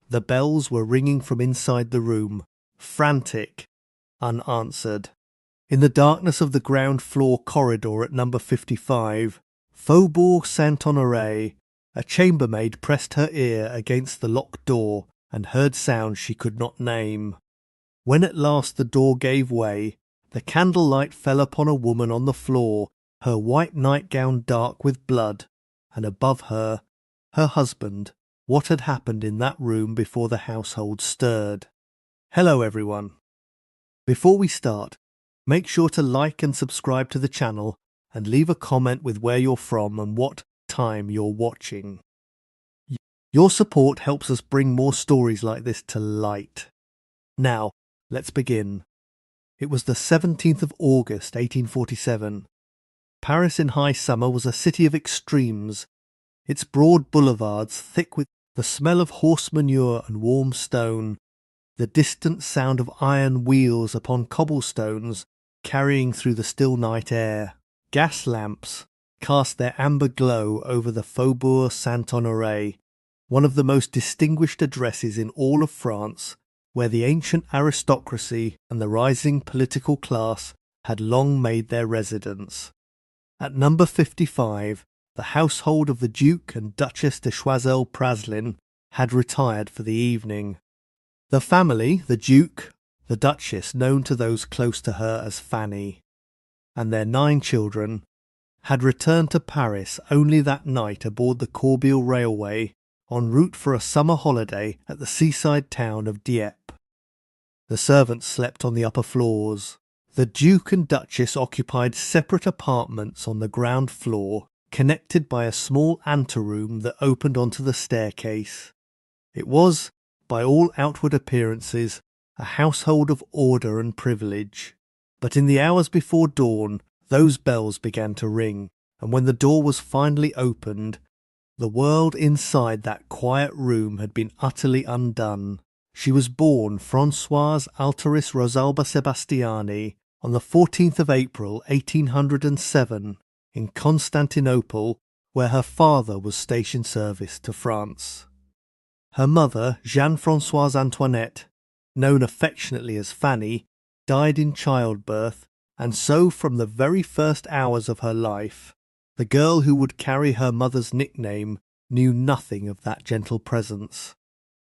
The bells were ringing from inside the room, frantic, unanswered. In the darkness of the ground floor corridor at number 55, Faubourg Saint-Honoré, a chambermaid pressed her ear against the locked door and heard sounds she could not name. When at last the door gave way, the candlelight fell upon a woman on the floor, her white nightgown dark with blood, and above her, her husband. What had happened in that room before the household stirred? Hello everyone. Before we start, make sure to like and subscribe to the channel and leave a comment with where you're from and what time you're watching. Your support helps us bring more stories like this to light. Now, let's begin. It was the 17th of August, 1847. Paris in high summer was a city of extremes, its broad boulevards thick with the smell of horse manure and warm stone, the distant sound of iron wheels upon cobblestones carrying through the still night air. Gas lamps cast their amber glow over the Faubourg Saint-Honoré, one of the most distinguished addresses in all of France, where the ancient aristocracy and the rising political class had long made their residence. At number 55, the household of the Duke and Duchess de Choiseul-Praslin had retired for the evening. The family, the Duke, the Duchess, known to those close to her as Fanny, and their 9 children, had returned to Paris only that night aboard the Corbeil Railway, en route for a summer holiday at the seaside town of Dieppe. The servants slept on the upper floors. The Duke and Duchess occupied separate apartments on the ground floor, connected by a small anteroom that opened onto the staircase. It was, by all outward appearances, a household of order and privilege. But in the hours before dawn, those bells began to ring, and when the door was finally opened, the world inside that quiet room had been utterly undone. She was born Françoise Alteris Rosalba Sébastiani on the 14th of April, 1807, in Constantinople, where her father was station service to France. Her mother, Jeanne-Françoise Antoinette, known affectionately as Fanny, died in childbirth, and so from the very first hours of her life, the girl who would carry her mother's nickname knew nothing of that gentle presence.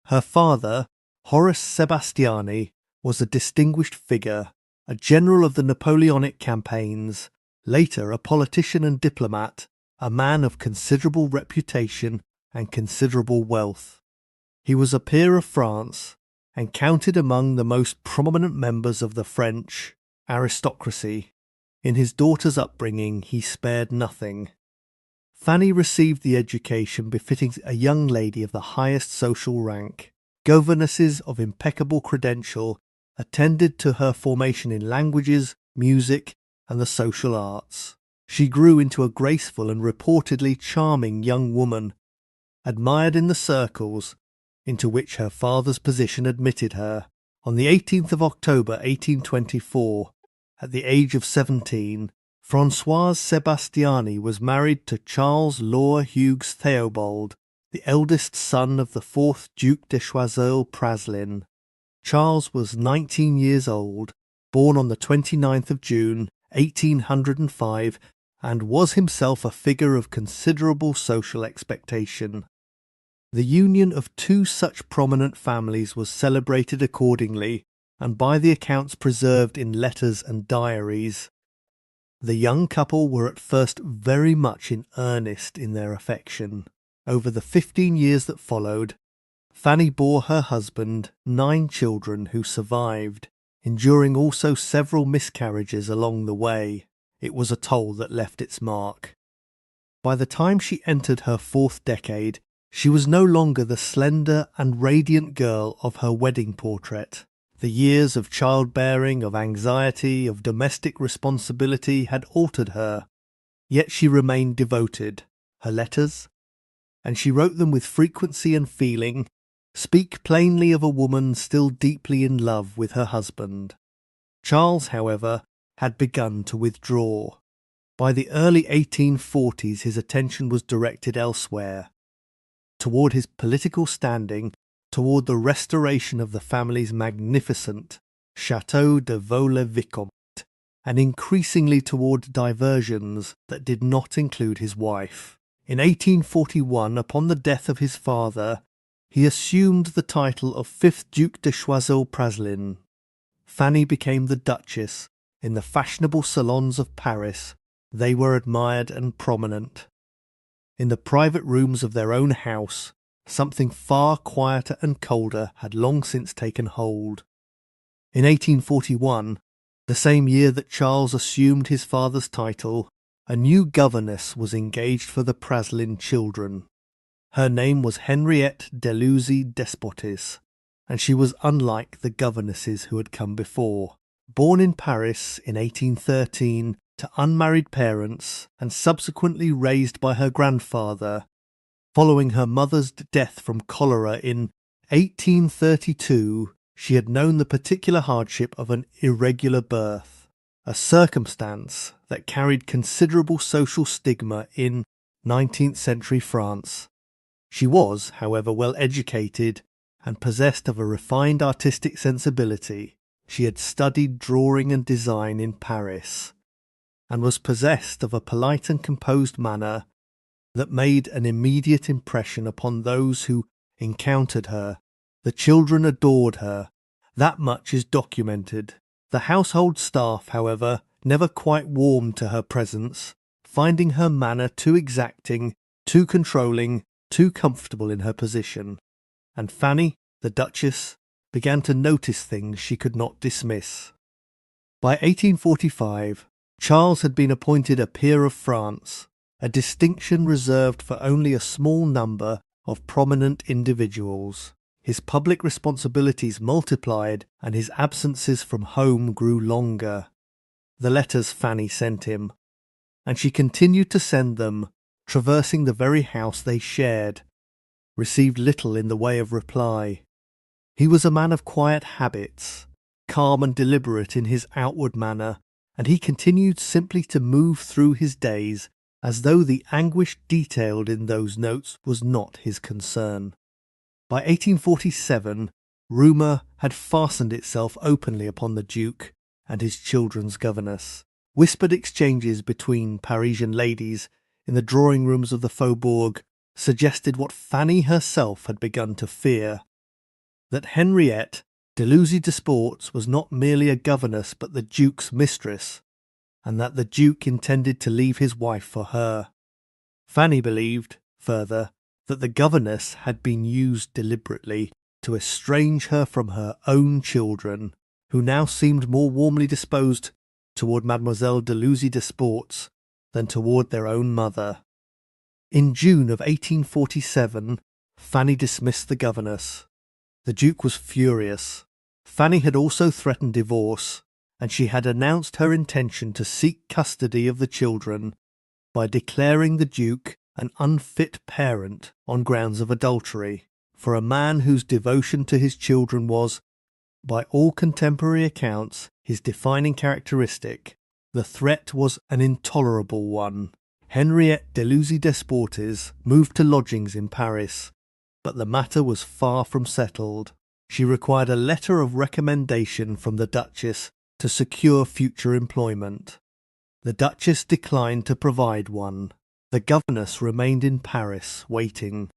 Her father, Horace Sébastiani, was a distinguished figure, a general of the Napoleonic campaigns, later a politician and diplomat, a man of considerable reputation and considerable wealth. He was a peer of France and counted among the most prominent members of the French aristocracy. In his daughter's upbringing he spared nothing. Fanny received the education befitting a young lady of the highest social rank. Governesses of impeccable credential attended to her formation in languages, music, and the social arts. She grew into a graceful and reportedly charming young woman, admired in the circles into which her father's position admitted her. On the 18th of October 1824, at the age of 17, Françoise Sébastiani was married to Charles Laure Hugues Theobald, the eldest son of the 4th Duke de Choiseul-Praslin. Charles was 19 years old, born on the 29th of June, 1805, and was himself a figure of considerable social expectation. The union of 2 such prominent families was celebrated accordingly, and by the accounts preserved in letters and diaries, the young couple were at first very much in earnest in their affection. Over the 15 years that followed, Fanny bore her husband 9 children who survived, enduring also several miscarriages along the way. It was a toll that left its mark. By the time she entered her 4th decade, she was no longer the slender and radiant girl of her wedding portrait. The years of childbearing, of anxiety, of domestic responsibility had altered her, yet she remained devoted. Her letters, and she wrote them with frequency and feeling, speak plainly of a woman still deeply in love with her husband. Charles, however, had begun to withdraw. By the early 1840s his attention was directed elsewhere, toward his political standing toward the restoration of the family's magnificent Château de Vaux-le-Vicomte, and increasingly toward diversions that did not include his wife. In 1841, upon the death of his father, he assumed the title of 5th Duke de Choiseul-Praslin. Fanny became the Duchess. In the fashionable salons of Paris, they were admired and prominent. In the private rooms of their own house, something far quieter and colder had long since taken hold. In 1841, the same year that Charles assumed his father's title, a new governess was engaged for the Praslin children. Her name was Henriette Deluzy-Desportes, and she was unlike the governesses who had come before. Born in Paris in 1813 to unmarried parents and subsequently raised by her grandfather, following her mother's death from cholera in 1832, she had known the particular hardship of an irregular birth, a circumstance that carried considerable social stigma in 19th century France. She was, however, well educated and possessed of a refined artistic sensibility. She had studied drawing and design in Paris, and was possessed of a polite and composed manner that made an immediate impression upon those who encountered her. The children adored her. That much is documented. The household staff, however, never quite warmed to her presence, finding her manner too exacting, too controlling, too comfortable in her position. And Fanny, the Duchess, began to notice things she could not dismiss. By 1845, Charles had been appointed a peer of France, a distinction reserved for only a small number of prominent individuals. His public responsibilities multiplied, and his absences from home grew longer. The letters Fanny sent him, and she continued to send them, traversing the very house they shared, received little in the way of reply. He was a man of quiet habits, calm and deliberate in his outward manner, and he continued simply to move through his days as though the anguish detailed in those notes was not his concern. By 1847, rumour had fastened itself openly upon the Duke and his children's governess. Whispered exchanges between Parisian ladies in the drawing-rooms of the Faubourg suggested what Fanny herself had begun to fear, that Henriette Deluzy-Desportes was not merely a governess but the Duke's mistress, and that the Duke intended to leave his wife for her. Fanny believed, further, that the governess had been used deliberately to estrange her from her own children, who now seemed more warmly disposed toward Mademoiselle Deluzy-Desportes than toward their own mother. In June of 1847, Fanny dismissed the governess. The Duke was furious. Fanny had also threatened divorce, and she had announced her intention to seek custody of the children by declaring the Duke an unfit parent on grounds of adultery. For a man whose devotion to his children was, by all contemporary accounts, his defining characteristic, the threat was an intolerable one. Henriette Deluzy-Desportes moved to lodgings in Paris, but the matter was far from settled. She required a letter of recommendation from the Duchess to secure future employment. The Duchess declined to provide one. The governess remained in Paris, waiting.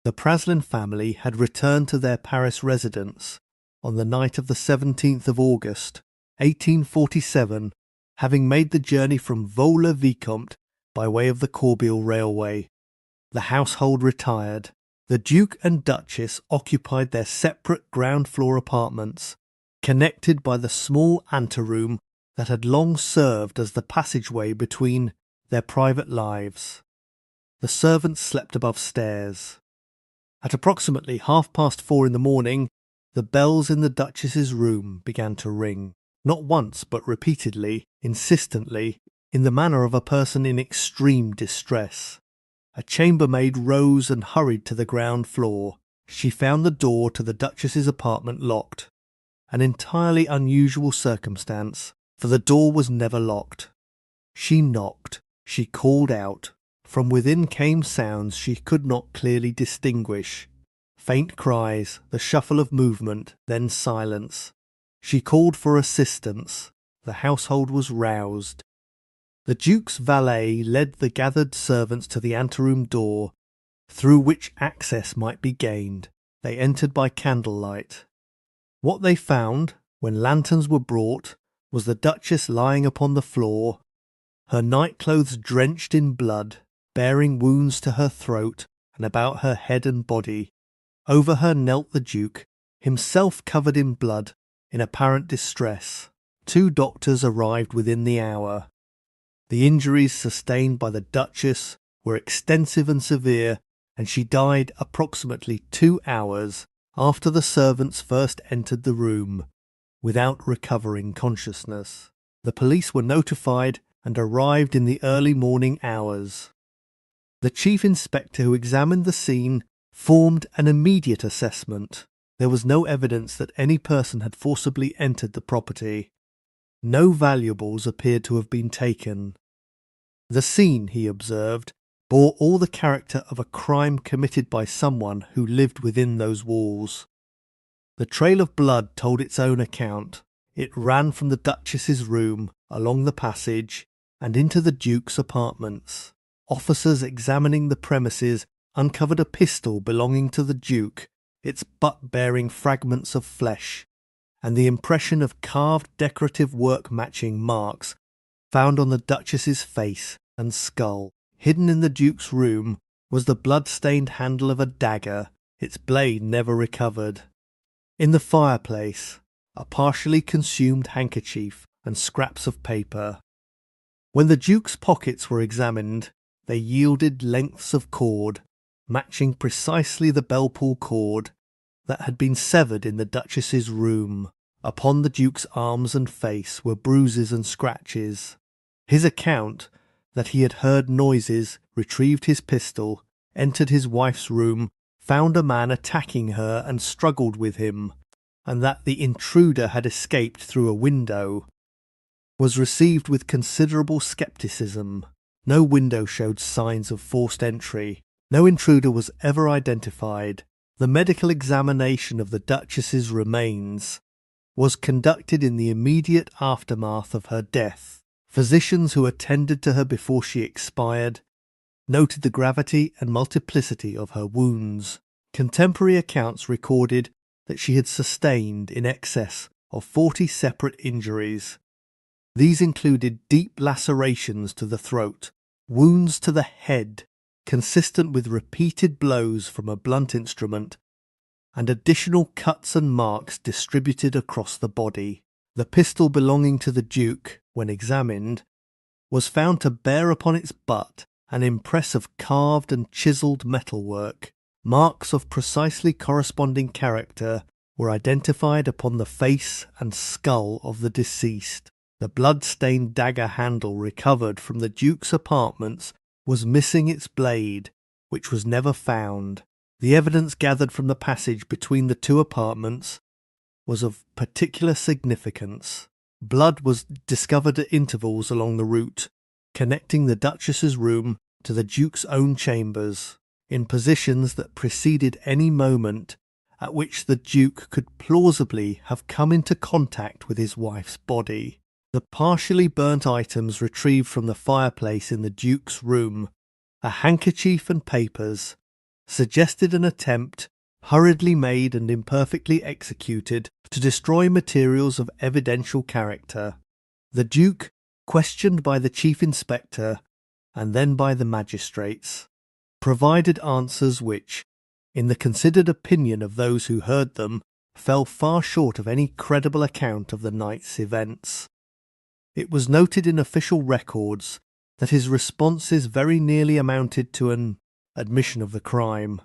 The Praslin family had returned to their Paris residence on the night of the 17th of August, 1847, having made the journey from Vaux-le-Vicomte by way of the Corbeil Railway. The household retired. The Duke and Duchess occupied their separate ground-floor apartments, connected by the small anteroom that had long served as the passageway between their private lives. The servants slept above stairs. At approximately 4:30 in the morning, the bells in the Duchess's room began to ring, not once but repeatedly, insistently, in the manner of a person in extreme distress. A chambermaid rose and hurried to the ground floor. She found the door to the Duchess's apartment locked, an entirely unusual circumstance, for the door was never locked. She knocked. She called out. From within came sounds she could not clearly distinguish. Faint cries, the shuffle of movement, then silence. She called for assistance. The household was roused. The Duke's valet led the gathered servants to the anteroom door, through which access might be gained. They entered by candlelight. What they found, when lanterns were brought, was the Duchess lying upon the floor, her nightclothes drenched in blood, bearing wounds to her throat and about her head and body. Over her knelt the Duke, himself covered in blood, in apparent distress. 2 doctors arrived within the hour. The injuries sustained by the Duchess were extensive and severe, and she died approximately 2 hours after the servants first entered the room, without recovering consciousness. The police were notified and arrived in the early morning hours. The chief inspector who examined the scene formed an immediate assessment. There was no evidence that any person had forcibly entered the property. No valuables appeared to have been taken. The scene, he observed, bore all the character of a crime committed by someone who lived within those walls. The trail of blood told its own account. It ran from the Duchess's room, along the passage, and into the Duke's apartments. Officers examining the premises uncovered a pistol belonging to the Duke, its butt bearing fragments of flesh, and the impression of carved decorative work matching marks found on the Duchess's face and skull. Hidden in the Duke's room was the blood-stained handle of a dagger, its blade never recovered. In the fireplace, a partially consumed handkerchief and scraps of paper. When the Duke's pockets were examined, they yielded lengths of cord, matching precisely the bell-pull cord that had been severed in the Duchess's room. Upon the Duke's arms and face were bruises and scratches. His account that he had heard noises, retrieved his pistol, entered his wife's room, found a man attacking her and struggled with him, and that the intruder had escaped through a window, was received with considerable scepticism. No window showed signs of forced entry. No intruder was ever identified. The medical examination of the Duchess's remains was conducted in the immediate aftermath of her death. Physicians who attended to her before she expired noted the gravity and multiplicity of her wounds. Contemporary accounts recorded that she had sustained in excess of 40 separate injuries. These included deep lacerations to the throat, wounds to the head, consistent with repeated blows from a blunt instrument, and additional cuts and marks distributed across the body. The pistol belonging to the Duke, when examined, was found to bear upon its butt an impress of carved and chiselled metalwork. Marks of precisely corresponding character were identified upon the face and skull of the deceased. The blood-stained dagger handle recovered from the Duke's apartments was missing its blade, which was never found. The evidence gathered from the passage between the 2 apartments was of particular significance. Blood was discovered at intervals along the route, connecting the Duchess's room to the Duke's own chambers, in positions that preceded any moment at which the Duke could plausibly have come into contact with his wife's body. The partially burnt items retrieved from the fireplace in the Duke's room, a handkerchief and papers, suggested an attempt, hurriedly made and imperfectly executed, to destroy materials of evidential character. The Duke, questioned by the Chief Inspector and then by the magistrates, provided answers which, in the considered opinion of those who heard them, fell far short of any credible account of the night's events. It was noted in official records that his responses very nearly amounted to an admission of the crime.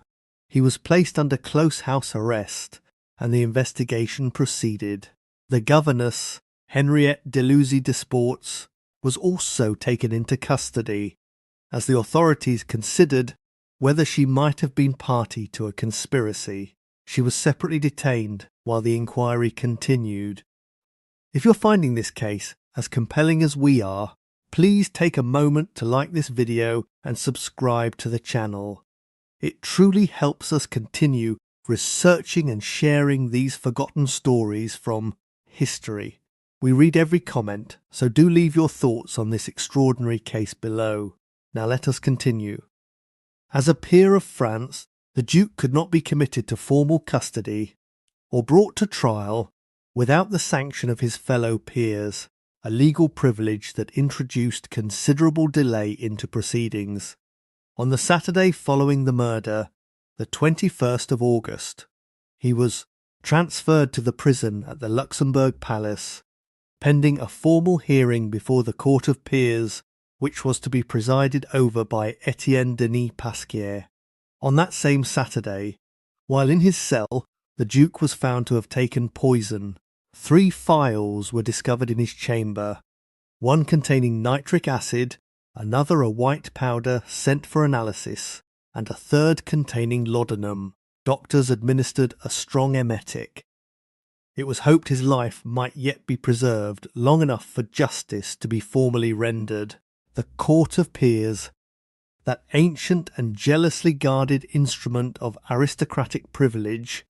He was placed under close house arrest, and the investigation proceeded. The governess, Henriette Deluzy-Desportes, was also taken into custody, as the authorities considered whether she might have been party to a conspiracy. She was separately detained while the inquiry continued. If you're finding this case as compelling as we are, please take a moment to like this video and subscribe to the channel. It truly helps us continue researching and sharing these forgotten stories from history. We read every comment, so do leave your thoughts on this extraordinary case below. Now let us continue. As a peer of France, the Duke could not be committed to formal custody or brought to trial without the sanction of his fellow peers, a legal privilege that introduced considerable delay into proceedings. On the Saturday following the murder, the 21st of August, he was transferred to the prison at the Luxembourg Palace, pending a formal hearing before the Court of Peers, which was to be presided over by Etienne Denis Pasquier. On that same Saturday, while in his cell, the Duke was found to have taken poison. 3 phials were discovered in his chamber, one containing nitric acid, another a white powder sent for analysis, and a third containing laudanum. Doctors administered a strong emetic. It was hoped his life might yet be preserved long enough for justice to be formally rendered. The Court of Peers, that ancient and jealously guarded instrument of aristocratic privilege,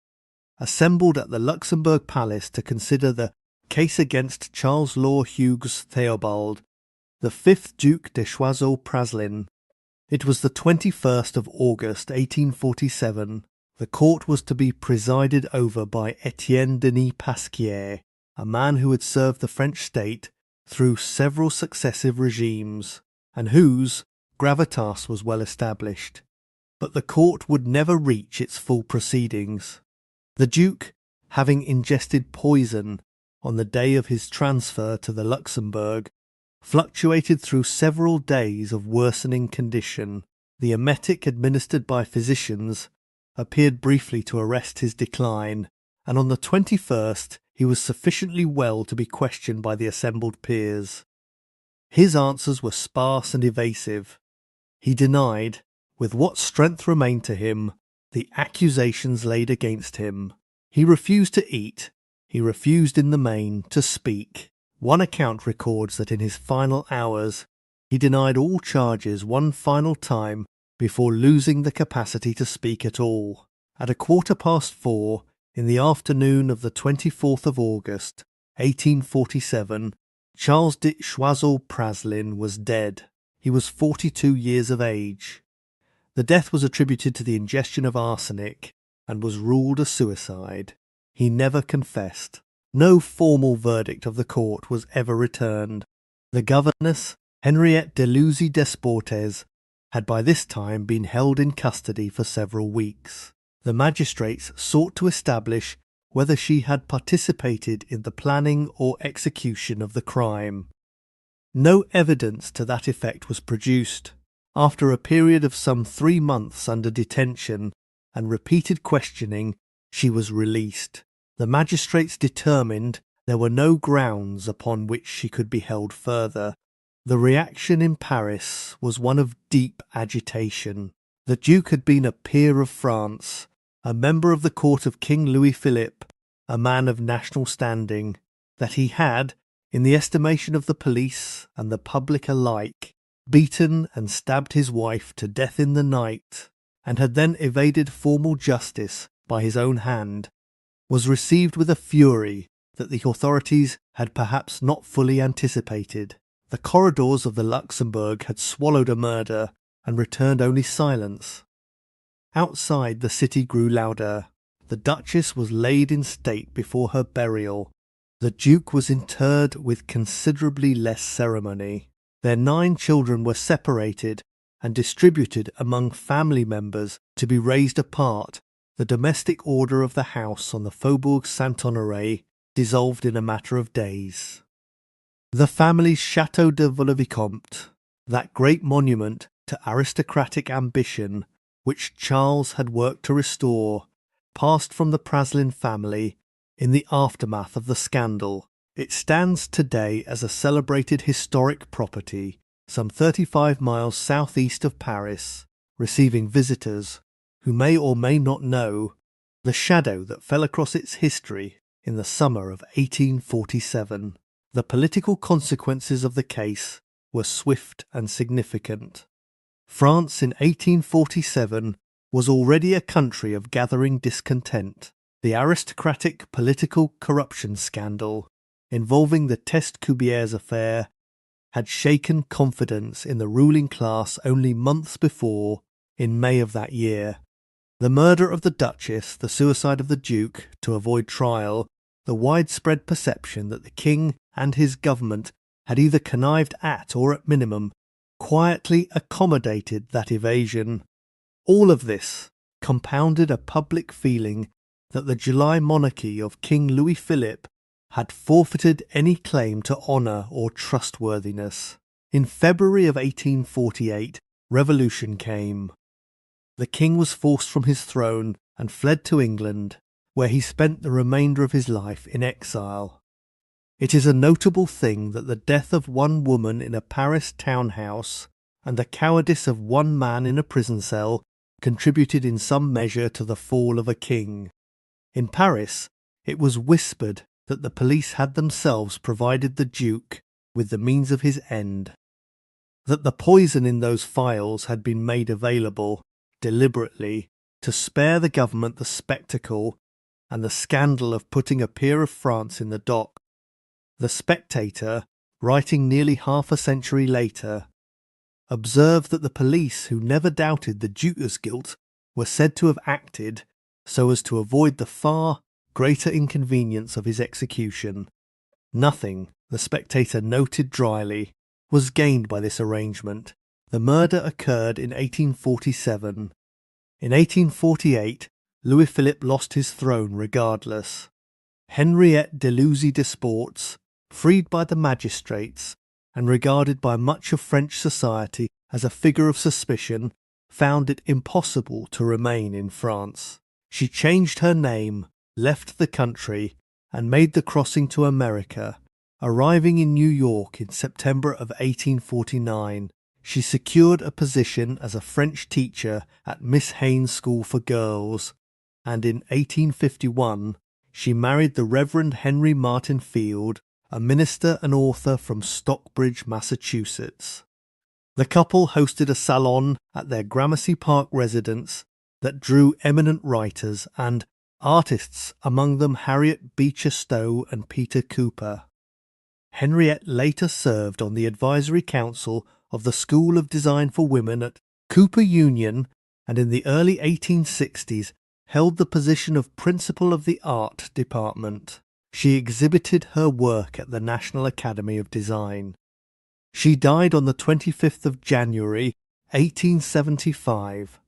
assembled at the Luxembourg Palace to consider the case against Charles Law Hughes Theobald, the 5th Duke de Choiseul-Praslin. It was the 21st of August 1847. The court was to be presided over by Etienne Denis Pasquier, a man who had served the French state through several successive regimes, and whose gravitas was well established. But the court would never reach its full proceedings. The Duke, having ingested poison on the day of his transfer to the Luxembourg, fluctuated through several days of worsening condition. The emetic administered by physicians appeared briefly to arrest his decline, and on the 21st he was sufficiently well to be questioned by the assembled peers. His answers were sparse and evasive. He denied, with what strength remained to him, the accusations laid against him. He refused to eat. He refused in the main to speak. One account records that in his final hours he denied all charges one final time before losing the capacity to speak at all. At 4:15 in the afternoon of the 24th of August, 1847, Charles de Choiseul-Praslin was dead. He was 42 years of age. The death was attributed to the ingestion of arsenic and was ruled a suicide. He never confessed. No formal verdict of the court was ever returned. The governess, Henriette Deluzy-Desportes, had by this time been held in custody for several weeks. The magistrates sought to establish whether she had participated in the planning or execution of the crime. No evidence to that effect was produced. After a period of some 3 months under detention and repeated questioning, she was released. The magistrates determined there were no grounds upon which she could be held further. The reaction in Paris was one of deep agitation. The Duke had been a peer of France, a member of the court of King Louis Philippe, a man of national standing. That he had, in the estimation of the police and the public alike, beaten and stabbed his wife to death in the night, and had then evaded formal justice by his own hand, was received with a fury that the authorities had perhaps not fully anticipated. The corridors of the Luxembourg had swallowed a murder and returned only silence. Outside, the city grew louder. The Duchess was laid in state before her burial. The Duke was interred with considerably less ceremony. Their 9 children were separated and distributed among family members to be raised apart. The domestic order of the house on the Faubourg Saint-Honoré dissolved in a matter of days. The family's Château de Vaux-le-Vicomte, that great monument to aristocratic ambition which Charles had worked to restore, passed from the Praslin family in the aftermath of the scandal. It stands today as a celebrated historic property some 35 miles southeast of Paris, receiving visitors who may or may not know the shadow that fell across its history in the summer of 1847. The political consequences of the case were swift and significant. France in 1847 was already a country of gathering discontent. The aristocratic political corruption scandal involving the Testcoubières affair had shaken confidence in the ruling class only months before, in May of that year. The murder of the Duchess, the suicide of the Duke to avoid trial, the widespread perception that the King and his government had either connived at or at minimum quietly accommodated that evasion. All of this compounded a public feeling that the July Monarchy of King Louis Philippe had forfeited any claim to honour or trustworthiness. In February of 1848, revolution came. The king was forced from his throne and fled to England, where he spent the remainder of his life in exile. It is a notable thing that the death of one woman in a Paris townhouse and the cowardice of one man in a prison cell contributed in some measure to the fall of a king. In Paris, it was whispered that the police had themselves provided the Duke with the means of his end, that the poison in those phials had been made available, deliberately, to spare the government the spectacle and the scandal of putting a peer of France in the dock. The Spectator, writing nearly half a century later, observed that the police, who never doubted the Duke's guilt, were said to have acted so as to avoid the far greater inconvenience of his execution. Nothing, the Spectator noted dryly, was gained by this arrangement. The murder occurred in 1847. In 1848, Louis Philippe lost his throne regardless. Henriette Deluzy-Desportes, freed by the magistrates and regarded by much of French society as a figure of suspicion, found it impossible to remain in France. She changed her name, left the country, and made the crossing to America. Arriving in New York in September of 1849, she secured a position as a French teacher at Miss Haynes' School for Girls, and in 1851 she married the Reverend Henry Martin Field, a minister and author from Stockbridge, Massachusetts. The couple hosted a salon at their Gramercy Park residence that drew eminent writers and artists, among them Harriet Beecher Stowe and Peter Cooper. Henriette later served on the advisory council of the School of Design for Women at Cooper Union, and in the early 1860s held the position of principal of the art department. She exhibited her work at the National Academy of Design. She died on the 25th of January, 1875,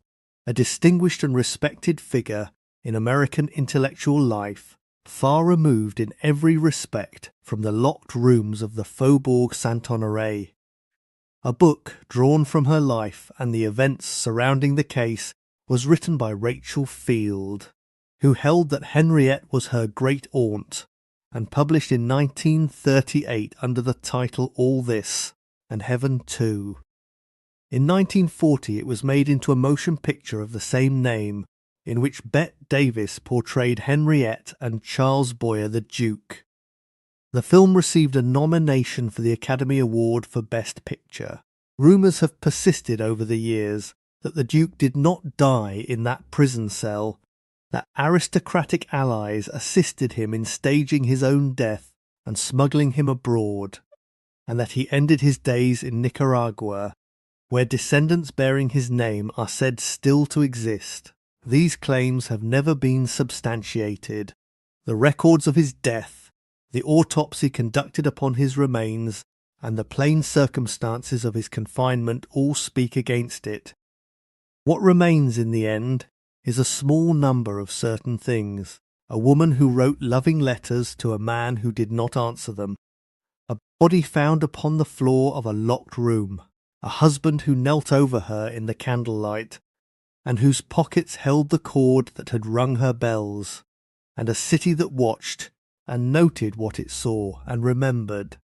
a distinguished and respected figure in American intellectual life, far removed in every respect from the locked rooms of the Faubourg Saint-Honoré. A book drawn from her life and the events surrounding the case was written by Rachel Field, who held that Henriette was her great-aunt, and published in 1938 under the title All This, and Heaven Too. In 1940 it was made into a motion picture of the same name, in which Bette Davis portrayed Henriette and Charles Boyer the Duke. The film received a nomination for the Academy Award for Best Picture. Rumours have persisted over the years that the Duke did not die in that prison cell, that aristocratic allies assisted him in staging his own death and smuggling him abroad, and that he ended his days in Nicaragua, where descendants bearing his name are said still to exist. These claims have never been substantiated. The records of his death, the autopsy conducted upon his remains, and the plain circumstances of his confinement all speak against it. What remains in the end is a small number of certain things: a woman who wrote loving letters to a man who did not answer them, a body found upon the floor of a locked room, a husband who knelt over her in the candlelight, and whose pockets held the cord that had rung her bells, and a city that watched and noted what it saw and remembered.